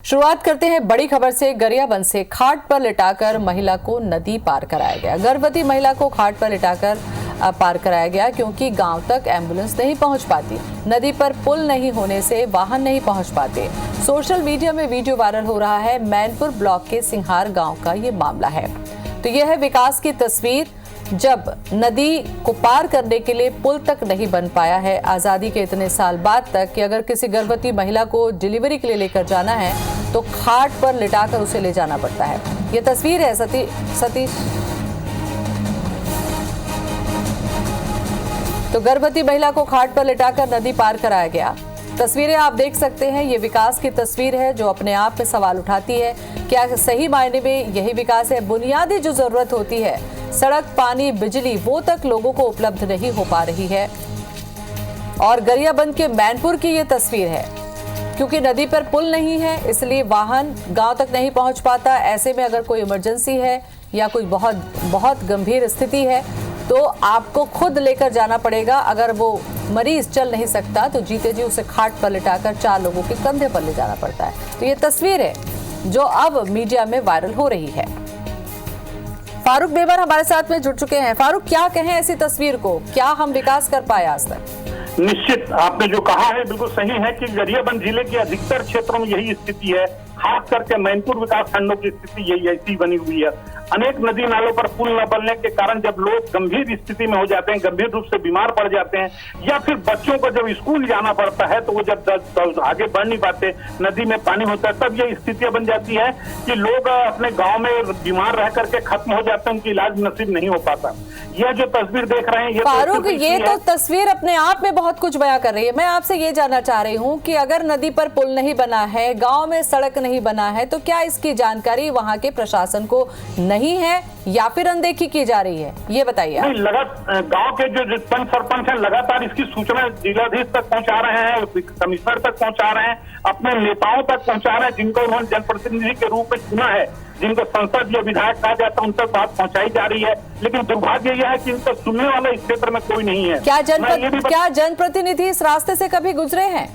शुरुआत करते हैं बड़ी खबर से। गरियाबंद से खाट पर लिटाकर महिला को नदी पार कराया गया। गर्भवती महिला को खाट पर लिटाकर पार कराया गया क्योंकि गांव तक एम्बुलेंस नहीं पहुंच पाती। नदी पर पुल नहीं होने से वाहन नहीं पहुंच पाते। सोशल मीडिया में वीडियो वायरल हो रहा है। मैनपुर ब्लॉक के सिंहार गांव का ये मामला है। तो यह है विकास की तस्वीर, जब नदी को पार करने के लिए पुल तक नहीं बन पाया है आजादी के इतने साल बाद तक, कि अगर किसी गर्भवती महिला को डिलीवरी के लिए लेकर जाना है तो खाट पर लिटाकर उसे ले जाना पड़ता है। ये तस्वीर है सतीश। तो गर्भवती महिला को खाट पर लिटाकर नदी पार कराया गया। तस्वीरें आप देख सकते हैं। ये विकास की तस्वीर है जो अपने आप में सवाल उठाती है, क्या सही मायने में यही विकास है? बुनियादी जो जरूरत होती है, सड़क, पानी, बिजली, वो तक लोगों को उपलब्ध नहीं हो पा रही है। और गरियाबंद के मैनपुर की ये तस्वीर है, क्योंकि नदी पर पुल नहीं है इसलिए वाहन गांव तक नहीं पहुंच पाता। ऐसे में अगर कोई इमरजेंसी है या कोई बहुत गंभीर स्थिति है तो आपको खुद लेकर जाना पड़ेगा। अगर वो मरीज चल नहीं सकता तो जीते जी उसे खाट पर लिटाकर 4 लोगों के कंधे पर ले जाना पड़ता है। तो ये तस्वीर है जो अब मीडिया में वायरल हो रही है। फारूक बेबर हमारे साथ में जुड़ चुके हैं। फारूक, क्या कहें ऐसी तस्वीर को? क्या हम विकास कर पाए आज तक? निश्चित, आपने जो कहा है बिल्कुल सही है कि गरियाबंद जिले के अधिकतर क्षेत्रों में यही स्थिति है। खास करके मैनपुर विकास खंडों की स्थिति यही ऐसी बनी हुई है। अनेक नदी नालों पर पुल न बनने के कारण जब लोग गंभीर स्थिति में हो जाते हैं, गंभीर रूप से बीमार पड़ जाते हैं, या फिर बच्चों को जब स्कूल जाना पड़ता है तो वो जब आगे बढ़ नहीं पाते, नदी में पानी होता है, तब ये स्थितियां बन जाती है कि लोग अपने गांव में बीमार रह करके खत्म हो जाते हैं, उनकी इलाज नसीब नहीं हो पाता। यह जो तस्वीर देख रहे हैं ये फारूक, ये तो तस्वीर अपने आप में बहुत कुछ बयां कर रही है। मैं आपसे ये जानना चाह रही हूँ कि अगर नदी पर पुल नहीं बना है, गांव में सड़क नहीं बना है, तो क्या इसकी जानकारी वहां के प्रशासन को नहीं है या फिर अनदेखी की जा रही है? ये बताइए। गांव के जो पंच सरपंच हैं लगातार इसकी सूचना जिलाधीश तक पहुंचा रहे हैं, कमिश्नर तक पहुंचा रहे हैं, अपने नेताओं तक पहुंचा रहे हैं जिनको उन्होंने जनप्रतिनिधि के रूप में चुना है, जिनको संसद या विधायक कहा जाता है, उन तक बात पहुंचाई जा रही है। लेकिन दुर्भाग्य यह है कि इनको सुनने वाला इस क्षेत्र में कोई नहीं है। क्या जनप्रतिनिधि इस रास्ते से कभी गुजरे हैं?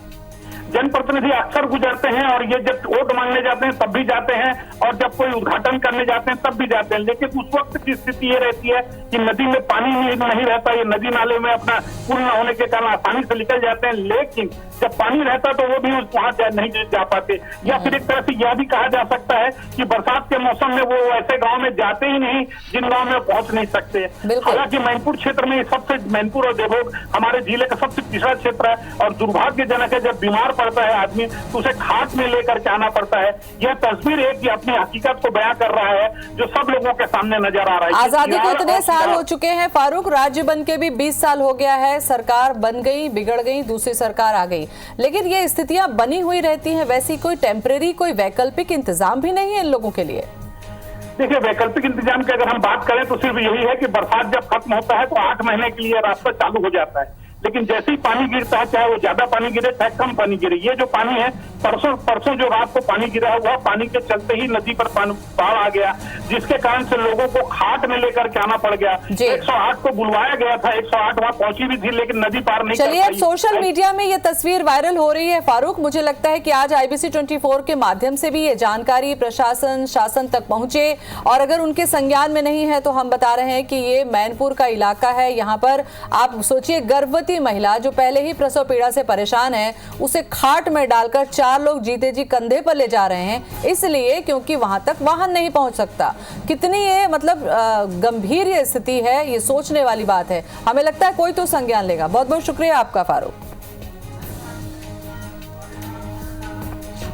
जनप्रतिनिधि अक्सर गुजरते हैं और ये जब वोट मांगने जाते हैं तब भी जाते हैं, और जब कोई उद्घाटन करने जाते हैं तब भी जाते हैं। लेकिन उस वक्त की स्थिति ये रहती है कि नदी में पानी नहीं रहता, ये नदी नाले में अपना पुल न होने के कारण आसानी से निकल जाते हैं। लेकिन जब पानी रहता तो वो भी वहां नहीं जा पाते। या फिर एक तरह से यह भी कहा जा सकता है कि बरसात के मौसम में वो ऐसे गाँव में जाते ही नहीं जिन गाँव में पहुंच नहीं सकते। हालांकि मैनपुर क्षेत्र में सबसे, मैनपुर और देवोग हमारे जिले का सबसे पिछड़ा क्षेत्र है, और दुर्भाग्यजनक है जब बीमार पड़ता है आदमी तो उसे खाट में लेकर के आना पड़ता है। यह तस्वीर है कि अपनी हकीकत को बयां कर रहा है जो सब लोगों के सामने नजर आ रहा है। आजादी को इतने साल हो चुके हैं फारूक, राज्य बन के भी 20 साल हो गया है, सरकार बन गई, बिगड़ गई, दूसरी सरकार आ गई, लेकिन ये स्थितियां बनी हुई रहती हैं। वैसी कोई टेम्परेरी, कोई वैकल्पिक इंतजाम भी नहीं है इन लोगों के लिए? देखिए, वैकल्पिक इंतजाम की अगर हम बात करें तो सिर्फ यही है कि बरसात जब खत्म होता है तो 8 महीने के लिए रास्ता चालू हो जाता है। लेकिन जैसे ही पानी गिरता है, चाहे वो ज्यादा पानी गिरे चाहे कम पानी गिरे, ये जो पानी है परसों जो रात को पानी गिरा है वह पानी के चलते ही नदी पर बाढ़ आ गया, जिसके कारण से लोगों को खाट में लेकर के आना पड़ गया। 108 को बुलवाया गया था, 108 वहां पहुंची भी थी लेकिन नदी पार नहीं। चलिए, अब सोशल मीडिया में ये तस्वीर वायरल हो रही है फारूक। मुझे लगता है कि आज IBC 24 के माध्यम से भी ये जानकारी प्रशासन, शासन तक पहुंचे, और अगर उनके संज्ञान में नहीं है तो हम बता रहे हैं कि ये मैनपुर का इलाका है। यहाँ पर आप सोचिए, गर्भवती महिला जो पहले ही प्रसव पीड़ा से परेशान है, उसे खाट में डालकर 4 लोग जीते जी कंधे पर ले जा रहे हैं, इसलिए क्योंकि वहां तक वाहन नहीं पहुंच सकता। कितनी ये गंभीर ये स्थिति है, ये सोचने वाली बात है। हमें लगता है कोई तो संज्ञान लेगा। बहुत बहुत शुक्रिया आपका फारूक।